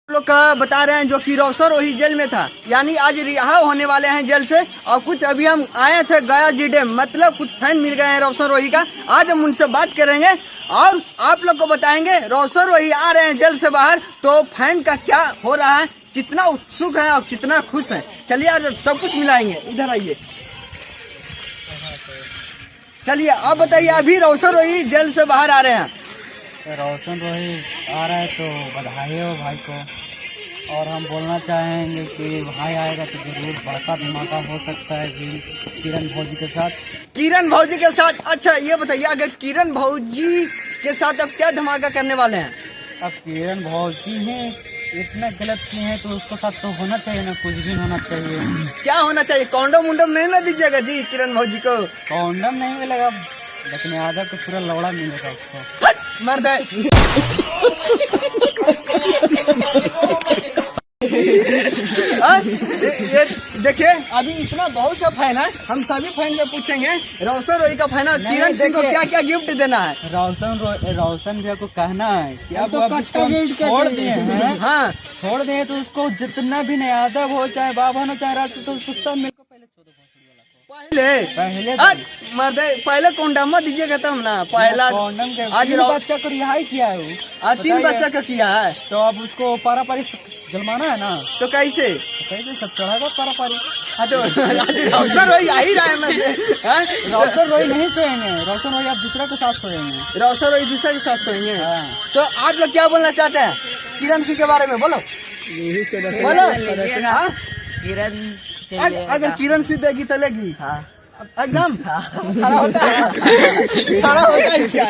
लोग का बता रहे हैं जो कि रोशन रोही जेल में था, यानी आज रिहा होने वाले हैं जेल से। और कुछ अभी हम आए थे गया जी डैम, मतलब कुछ फैन मिल गए हैं रोशन रोही का। आज हम उनसे बात करेंगे और आप लोग को बताएंगे रोशन रोही आ रहे हैं जेल से बाहर, तो फैन का क्या हो रहा है, कितना उत्सुक है और कितना खुश है। चलिए आज सब कुछ मिलाएंगे, इधर आइए। चलिए आप बताइए, अभी रोशन रोही जेल से बाहर आ रहे हैं। रोशन रोही आ रहा है तो बधाई हो भाई को। और हम बोलना चाहेंगे कि भाई आएगा तो जरूर बड़का धमाका हो सकता है कि किरण भौजी के साथ। किरण भौजी के साथ? अच्छा ये बताइए, अगर किरण भौजी के साथ अब क्या धमाका करने वाले हैं? अब किरण भौजी हैं, इसने गलत किए हैं तो उसके साथ तो होना चाहिए ना, कुछ भी होना चाहिए। क्या होना चाहिए? कॉन्डम उंडम नहीं ना दीजिएगा जी किरण भौजी को? कॉन्डम नहीं मिलेगा, लेकिन आधा तो पूरा लौड़ा मिलेगा उसको। मर्द है। ये देखिए, अभी इतना बहुत सा फैन है, हम सभी फैन से पूछेंगे रोशन रोही का फैन किरण सिंह को क्या क्या गिफ्ट देना है। रोशन भैया को कहना है कि अब छोड़ दिए हैं। हाँ छोड़ दिए तो उसको जितना भी नहीं, यादव हो चाहे बाबा हो चाहे राज, तो उसको सब मिलकर पहले छोड़ो पहले कॉन्डम दीजिएगा तब ना। पहला आज बच्चा को रिहाई किया है वो, आज 3 बच्चा का किया है, तो अब उसको पारापारी जलमाना है ना। तो कैसे सब चढ़ेगा पारापारी। हाँ तो रोशन रोही आ ही रहा है। रोशन रोही नहीं सोएंगे, रोशन रोही आप दूसरा के साथ सोएंगे। रोशन रोही दूसरे के साथ सोएंगे। तो आप लोग क्या बोलना चाहते हैं किरण सिंह के बारे में? बोलो बोलो। किरण अगर किरण सिंह देगी तो लेगी? हाँ एकदम सारा होता है, सारा होता है इसका।